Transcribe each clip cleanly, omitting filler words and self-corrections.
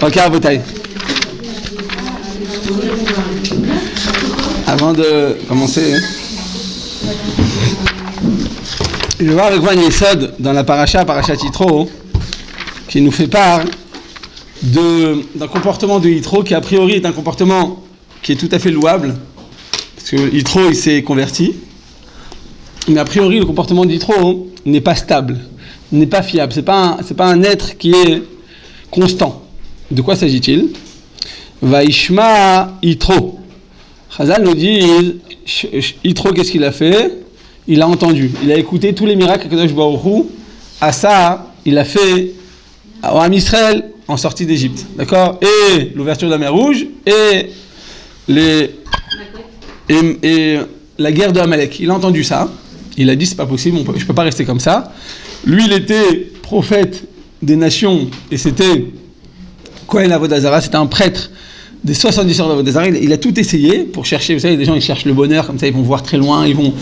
Ok, Rabotai. Avant de commencer, je vais voir avec vous un Yesod dans la Parashat Yitro, qui nous fait part d'un comportement de Yitro qui a priori est un comportement qui est tout à fait louable, parce que Yitro il s'est converti, mais a priori le comportement de Yitro n'est pas stable, n'est pas fiable, c'est pas un être qui est constant. De quoi s'agit-il? Vaishma Yitro. Chazal nous dit, Yitro, qu'est-ce qu'il a fait? Il a entendu, il a écouté tous les miracles que Kadosh Baruch Hu, à ça, il a fait au Ham Israël en sortie d'Égypte, d'accord? Et l'ouverture de la mer Rouge, et la guerre de Amalek. Il a entendu ça, il a dit, c'est pas possible, je peux pas rester comme ça. Lui, il était prophète des nations, et c'était Kohen Avodah Zarah, c'était un prêtre des 70 heures d'Avodah Zarah. Il a tout essayé pour chercher, vous savez, des gens ils cherchent le bonheur, comme ça ils vont voir très loin, ils vont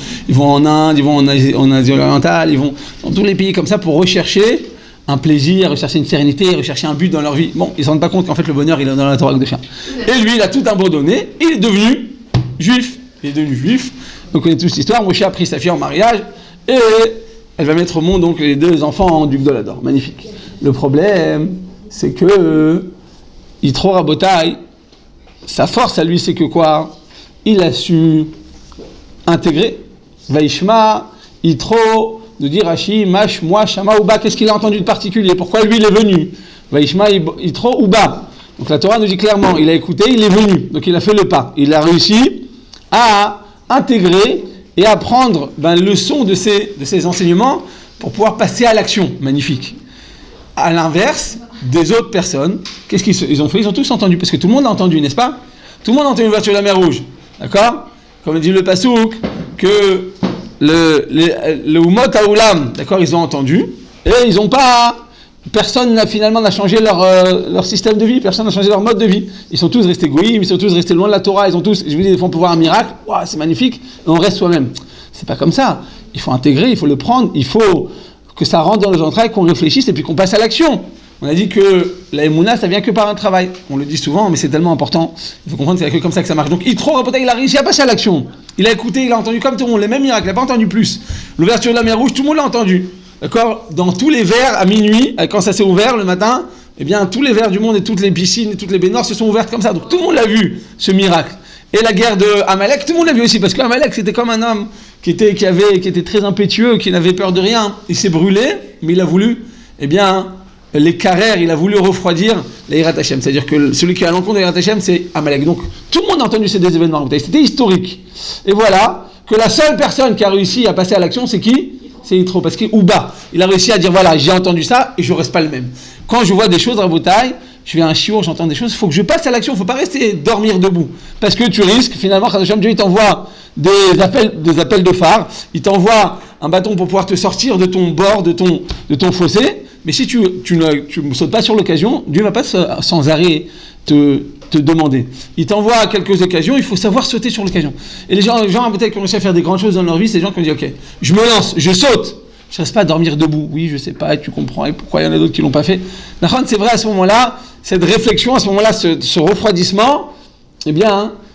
en Inde, ils vont en Asie orientale, ils vont dans tous les pays comme ça pour rechercher un plaisir, rechercher une sérénité, rechercher un but dans leur vie. Bon, ils ne se rendent pas compte qu'en fait le bonheur il est dans la Torah de chien. Et lui il a tout abandonné, il est devenu juif. Donc on connaît tous l'histoire, Moshe a pris sa fille en mariage et elle va mettre au monde donc les deux enfants en duc d'Olador. Magnifique. Le problème, c'est que Yitro Rabotai, sa force à lui, c'est que quoi? Il a su intégrer. Vaishma, Yitro, nous dit Rashi, Mash, Moi, Shama, Uba. Qu'est-ce qu'il a entendu de particulier? Pourquoi lui, il est venu? Vaishma, Yitro, Uba. Donc la Torah nous dit clairement, il a écouté, il est venu. Donc il a fait le pas. Il a réussi à intégrer et à prendre leçon de ces enseignements pour pouvoir passer à l'action. Magnifique. À l'inverse des autres personnes, qu'est-ce qu'ils ont fait? Ils ont tous entendu, parce que tout le monde a entendu, n'est-ce pas? Tout le monde a entendu l'ouverture de la mer Rouge, d'accord? Comme dit le Passouk, que le Umot Haolam, d'accord, ils ont entendu, et ils n'ont pas, personne n'a changé leur système de vie, personne n'a changé leur mode de vie. Ils sont tous restés goïms, ils sont tous restés loin de la Torah, ils ont tous, je vous dis, ils font pouvoir un miracle, wow, c'est magnifique, et on reste soi-même. C'est pas comme ça. Il faut intégrer, il faut le prendre, il faut que ça rentre dans les entrailles, qu'on réfléchisse et puis qu'on passe à l'action. On a dit que la Emouna, ça vient que par un travail. On le dit souvent, mais c'est tellement important. Il faut comprendre que c'est que comme ça que ça marche. Donc, il a réussi à passer à l'action. Il a écouté, il a entendu comme tout le monde, les mêmes miracles, il n'a pas entendu plus. L'ouverture de la mer Rouge, tout le monde l'a entendu. D'accord? Dans tous les verres, à minuit, quand ça s'est ouvert le matin, eh bien, tous les verres du monde et toutes les piscines et toutes les baignoires se sont ouvertes comme ça. Donc, tout le monde l'a vu, ce miracle. Et la guerre de Amalek, tout le monde l'a vu aussi, parce qu'Amalek, c'était comme un homme qui était très impétueux, qui n'avait peur de rien. Il s'est brûlé, mais il a voulu, les carrères, il a voulu refroidir les Yirat Hashem. C'est-à-dire que celui qui est à l'encontre de Yirat Hashem, c'est Amalek. Donc, tout le monde a entendu ces deux événements. C'était historique. Et voilà, que la seule personne qui a réussi à passer à l'action, c'est qui? C'est Yitro. Parce qu'il Uba, il a réussi à dire, voilà, j'ai entendu ça, et je ne reste pas le même. Quand je vois des choses, Rabotai, je vais à un shiur, j'entends des choses, il faut que je passe à l'action, il ne faut pas rester dormir debout. Parce que tu risques, finalement, Dieu il t'envoie des appels de phare, il t'envoie un bâton pour pouvoir te sortir de ton bord, de ton fossé, mais si tu ne sautes pas sur l'occasion, Dieu ne va pas sans arrêt te demander. Il t'envoie à quelques occasions, il faut savoir sauter sur l'occasion. Et les gens peut-être qui ont réussi à faire des grandes choses dans leur vie, c'est des gens qui ont dit, ok, je me lance, je saute. Je ne reste pas à dormir debout. Oui, je sais pas, tu comprends, et pourquoi il y en a d'autres qui ne l'ont pas fait. C'est vrai, à ce moment-là, cette réflexion, à ce moment-là, ce refroidissement,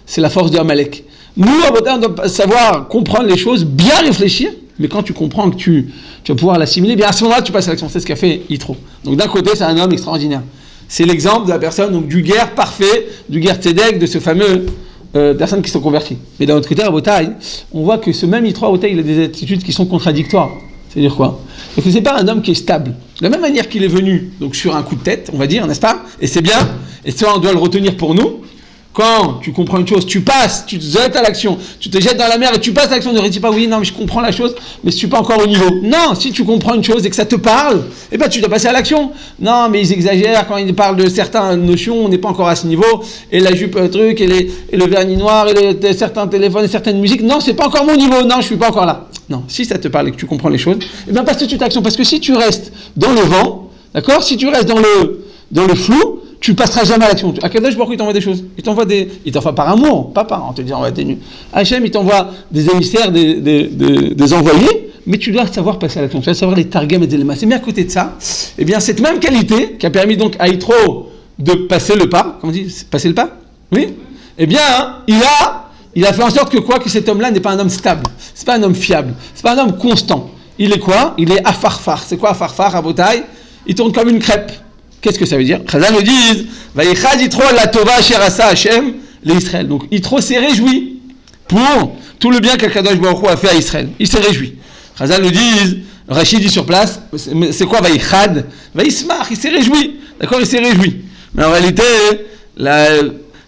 c'est la force de Amalek. Nous, on doit savoir comprendre les choses, bien réfléchir, mais quand tu comprends que tu vas pouvoir l'assimiler, bien à ce moment-là, tu passes à l'action. C'est ce qu'a fait Yitro. Donc d'un côté, c'est un homme extraordinaire. C'est l'exemple de la personne, donc du guerre parfait, du guerre tzedek, de ce fameux personnes qui sont converties. Mais d'un autre côté, Rabotai, on voit que ce même Yitro, Rabotai, il a des attitudes qui sont contradictoires. C'est-à-dire quoi? Parce que c'est pas un homme qui est stable. De la même manière qu'il est venu, donc sur un coup de tête, on va dire, n'est-ce pas? Et c'est bien, et ça on doit le retenir pour nous. Quand tu comprends une chose, tu passes, tu te jettes à l'action, tu te jettes dans la mer et tu passes à l'action, ne dis pas oui, non mais je comprends la chose, mais je suis pas encore au niveau. Non, si tu comprends une chose et que ça te parle, tu dois passer à l'action. Non, mais ils exagèrent quand ils parlent de certaines notions, on n'est pas encore à ce niveau, et la jupe, le truc, et le vernis noir, et certains téléphones, et certaines musiques, non, c'est pas encore mon niveau, non, je suis pas encore là. Non, si ça te parle et que tu comprends les choses, passe tout de suite à l'action, parce que si tu restes dans le vent, d'accord, si tu restes dans le flou, tu passeras jamais à l'action. Akadosh Baruch Hu, il t'envoie des choses. Il t'envoie par amour, pas en te disant, t'es nul. Hachem, il t'envoie des émissaires, des envoyés, mais tu dois savoir passer à l'action. Tu dois savoir les targem et les lémas. Mais à côté de ça, cette même qualité qui a permis donc à Yitro de passer le pas. Comment on dit? Passer le pas? Oui. Eh bien, hein, il a fait en sorte que quoi? Que cet homme-là n'est pas un homme stable. C'est pas un homme fiable. C'est pas un homme constant. Il est quoi? Il est afarfar. C'est quoi afarfar, Rabotai? Il tourne comme une crêpe. Qu'est-ce que ça veut dire? Chazal nous disent, Vayichad Yitro la Tova Sherasa Hashem l'Israël. Donc Yitro s'est réjoui pour tout le bien qu'Akadosh Baruch Hu a fait à Israël. Il s'est réjoui. Chazal nous disent, Rachid dit sur place, c'est quoi Vayichad? Vayismach, il s'est réjoui. D'accord, il s'est réjoui. Mais en réalité,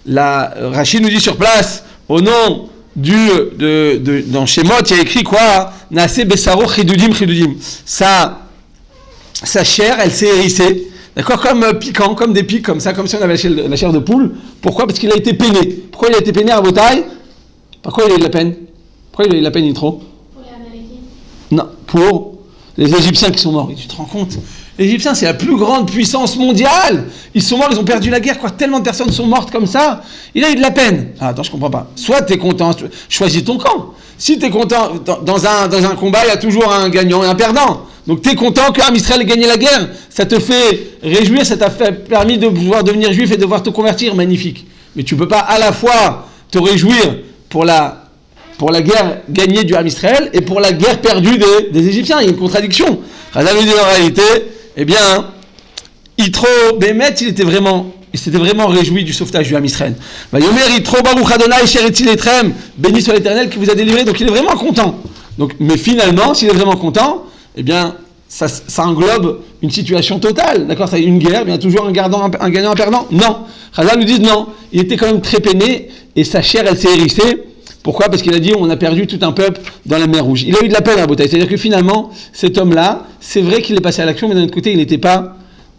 Rachid nous dit sur place, au nom dans Shemot, il y a écrit quoi? Naase Besaro Chidudim Chidudim. Sa chair, elle s'est hérissée. D'accord, comme piquant, comme des pics, comme ça, comme si on avait la chair de poule. Pourquoi? Parce qu'il a été peiné. Pourquoi il a été peiné à Rabotai? Pourquoi il a eu de la peine? Pourquoi il a eu de la peine, Yitro? Pour les Américains. Non, pour les Égyptiens qui sont morts. Et tu te rends compte? Les Égyptiens, c'est la plus grande puissance mondiale. Ils sont morts, ils ont perdu la guerre, quoi. Tellement de personnes sont mortes comme ça. Il a eu de la peine. Ah, attends, je comprends pas. Soit tu es content, choisis ton camp. Si tu es content, dans un combat, il y a toujours un gagnant et un perdant. Donc tu es content qu'Am Israël ait gagné la guerre. Ça te fait réjouir, ça t'a permis de pouvoir devenir juif et de devoir te convertir. Magnifique. Mais tu peux pas à la fois te réjouir pour la guerre gagnée du Am Israël et pour la guerre perdue des Égyptiens. Il y a une contradiction. Chazal nous dit en réalité, eh bien, Yitro Bémet, il s'était vraiment réjoui du sauvetage du Am Israël. Vayomer Yitro Baruch Adonai Sheretzil Etrem, béni soit l'Éternel qui vous a délivré. Donc il est vraiment content. Donc, mais finalement, s'il est vraiment content, eh bien, ça englobe une situation totale. D'accord, ça y est, une guerre, il y a toujours un gagnant, un perdant. Non. Chazal nous dit non. Il était quand même très peiné et sa chair, elle s'est hérissée. Pourquoi? Parce qu'il a dit on a perdu tout un peuple dans la mer Rouge. Il a eu de la peine à Rabotai. C'est-à-dire que finalement, cet homme-là, c'est vrai qu'il est passé à l'action, mais d'un autre côté,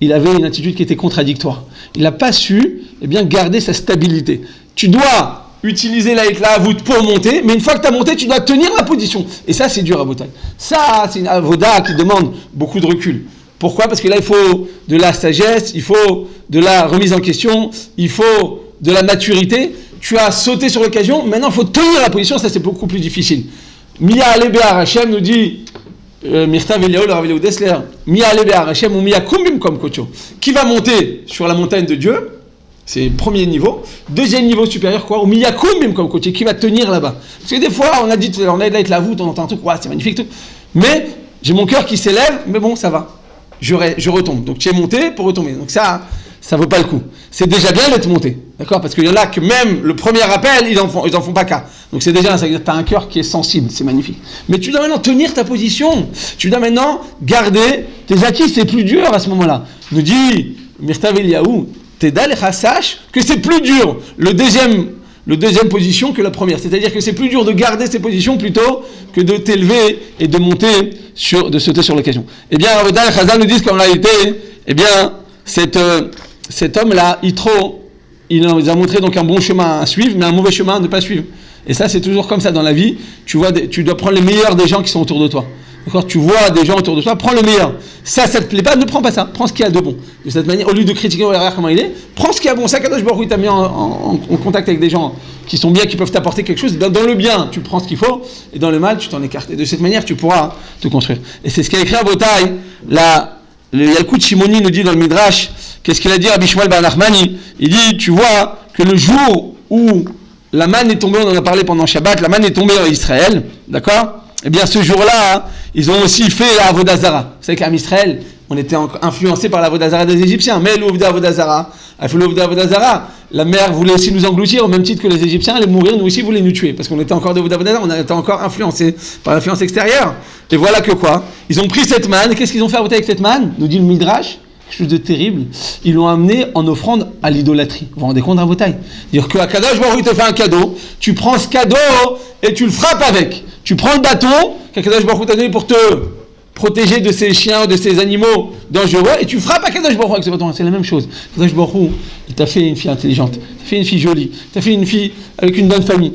il avait une attitude qui était contradictoire. Il n'a pas su, eh bien, garder sa stabilité. Tu dois utiliser la voûte pour monter, mais une fois que tu as monté, tu dois tenir la position. Et ça, c'est dur à Rabotai. Ça, c'est une avoda qui demande beaucoup de recul. Pourquoi? Parce que là, il faut de la sagesse, il faut de la remise en question, il faut de la maturité. Tu as sauté sur l'occasion, maintenant il faut tenir la position, ça c'est beaucoup plus difficile. Mia Alebehar Hashem nous dit, Mirtav Eliyahu, le Rav Eliyahu Dessler, Mia Alebehar Hashem ou Mia Kumbim comme Kocho. Qui va monter sur la montagne de Dieu? C'est le premier niveau. Deuxième niveau supérieur, quoi? Ou Mia Kumbim comme Kocho. Qui va tenir là-bas? Parce que des fois, on a dit, on a là avec la voûte, on entend un truc, ouais, c'est magnifique, tout. Mais j'ai mon cœur qui s'élève, mais bon, ça va. Je retombe. Donc tu es monté pour retomber. Donc ça vaut pas le coup. C'est déjà bien d'être monté, d'accord? Parce qu'il y en a que même le premier appel, ils en font pas cas. Donc c'est déjà, ça veut dire que tu as un cœur qui est sensible, c'est magnifique. Mais tu dois maintenant tenir ta position. Tu dois maintenant garder tes acquis, c'est plus dur à ce moment-là. Nous dit Mirtav Eliyahu, Tedalecha, sache que c'est plus dur le deuxième position que la première. C'est-à-dire que c'est plus dur de garder ses positions plutôt que de t'élever et de monter de sauter sur l'occasion. Eh bien, Rabotai, Chazal nous dit qu'en réalité, eh bien, cet homme-là, Yitro, il nous a montré donc un bon chemin à suivre, mais un mauvais chemin à ne pas suivre. Et ça, c'est toujours comme ça dans la vie. Tu dois prendre les meilleurs des gens qui sont autour de toi. D'accord? Tu vois des gens autour de toi, prends le meilleur. Ça te plaît pas, ne prends pas ça. Prends ce qu'il y a de bon. De cette manière, au lieu de critiquer regarde comment il est, prends ce qu'il y a de bon. Ça, Kadosh Baruch Hu t'a mis en contact avec des gens qui sont bien, qui peuvent t'apporter quelque chose. Dans le bien, tu prends ce qu'il faut, et dans le mal, tu t'en écartes. Et de cette manière, tu pourras te construire. Et c'est ce qu'a écrit Rabotai, le Yalkut Shimoni nous dit dans le Midrash, qu'est-ce qu'il a dit à Bishmael Bar Nachmani? Il dit, tu vois que le jour où la manne est tombée, on en a parlé pendant Shabbat, la manne est tombée en Israël, d'accord? Eh bien, ce jour-là, hein, ils ont aussi fait la Avodah Zara. Vous savez qu'en Israël, on était influencé par la Avodah Zara des Égyptiens, mais l'Avodah Zara, la mer voulait aussi nous engloutir, au même titre que les Égyptiens allaient mourir, nous aussi voulaient nous tuer, parce qu'on était encore de Avodah Zara, on était encore influencé par l'influence extérieure. Et voilà que quoi? Ils ont pris cette manne, qu'est-ce qu'ils ont fait avec cette manne? Nous dit le Midrash, quelque chose de terrible, ils l'ont amené en offrande à l'idolâtrie. Vous vous rendez compte, Rabotai? C'est-à-dire que Akadosh Baruch Hu te fait un cadeau, tu prends ce cadeau et tu le frappes avec. Tu prends le bâton qu'Akadosh Baruch Hu t'a donné pour te protéger de ces chiens, de ces animaux dangereux, et tu frappes Akadosh Baruch Hu avec ce bâton. C'est la même chose. Akadosh Baruch Hu, il t'a fait une fille intelligente, t'a fait une fille jolie, t'a fait une fille avec une bonne famille.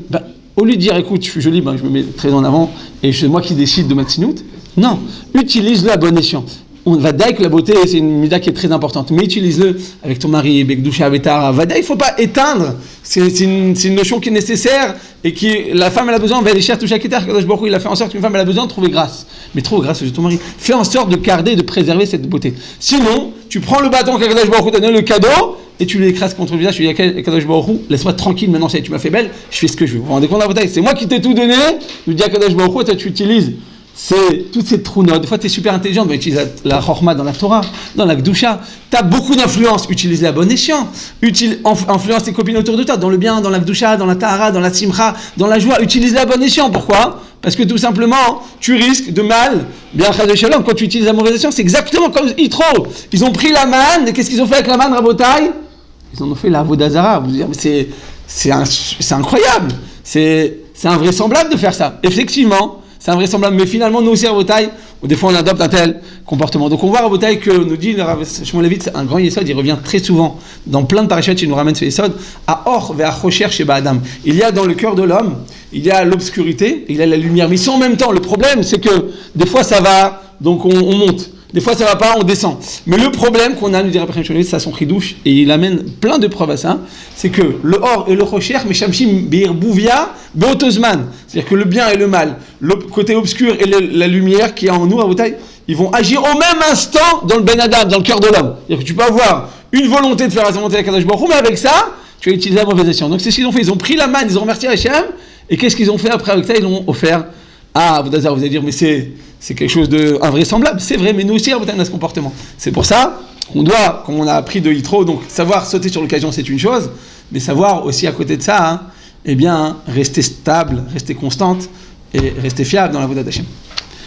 Au lieu de dire, écoute, je suis jolie, je me mets très en avant, et c'est moi qui décide de ma tzinout. Non, utilise-le à bon escient. On va dire que la beauté, c'est une mida qui est très importante, mais utilise-le avec ton mari, Bekdusha, Avetara, Vada, il ne faut pas éteindre. C'est une notion qui est nécessaire et qui, la femme, elle a besoin, il a fait en sorte qu'une femme, elle a besoin de trouver grâce. Mais trouve grâce de ton mari. Fais en sorte de garder, de préserver cette beauté. Sinon, tu prends le bâton qu'Akadosh Baruch Hu t'a donné, le cadeau, et tu l'écrases contre le visage, tu dis à Kadosh Baruch Hu, laisse-moi tranquille, maintenant tu m'as fait belle, je fais ce que je veux. Vous vous rendez compte, c'est moi qui t'ai tout donné, tu dis à Kadosh Baruch Hu, toi tu utilises toutes ces trous-notes. Des fois tu es super intelligent, tu utilises la Chorma dans la Torah, dans la Gdusha, tu as beaucoup d'influence, utilise la bonne escient, influence tes copines autour de toi, dans le bien, dans la Gdusha, dans la Tahara, dans la Simcha, dans la joie, utilise la bonne escient. Pourquoi ? Parce que tout simplement, tu risques de mal, bien Chaz Shalom, quand tu utilises la mauvaise escient, c'est exactement comme Yitro. Ils ont pris la manne, et qu'est-ce qu'ils ont fait avec la manne, Rabotai ? Ils en ont fait la Vodazara. Vous dire, mais c'est incroyable, c'est invraisemblable de faire ça. Effectivement, c'est invraisemblable, mais finalement, nous aussi, à Rabotai, des fois on adopte un tel comportement. Donc on voit à Rabotai que nous dit le Rav Shmuel Levitz, c'est un grand yesod, il revient très souvent dans plein de parashat, il nous ramène ce yesod, à Or vers Rocher chez Adam. Il y a dans le cœur de l'homme, il y a l'obscurité, il y a la lumière, mais ils sont en même temps. Le problème, c'est que des fois ça va, donc on monte. Des fois ça va pas, on descend. Mais le problème qu'on a, nous dirait Rabbi Shmuel Levitz, c'est son chidouche, et il amène plein de preuves à ça, c'est que le Or et le Rocher, mais Shamshim Bir Bouvia, Beotozman, c'est-à-dire que le bien et le mal, le côté obscur et la lumière qui est en nous à Rabotai, ils vont agir au même instant dans le Ben Adam, dans le cœur de l'homme. C'est-à-dire que tu peux avoir une volonté de faire la volonté de Kadosh Baruch Hu, mais avec ça, tu vas utiliser la mauvaise action. Donc c'est ce qu'ils ont fait, ils ont pris la manne, ils ont remercié Hachem, et qu'est-ce qu'ils ont fait après avec ça ? Ils l'ont offert à Avodazar. Vous allez dire, mais c'est quelque chose d'invraisemblable. C'est vrai, mais nous aussi, on a ce comportement. C'est pour ça qu'on doit, comme on a appris de Yitro, donc savoir sauter sur l'occasion, c'est une chose, mais savoir aussi à côté de ça, rester stable, rester constante et rester fiable dans la voie d'Hachem.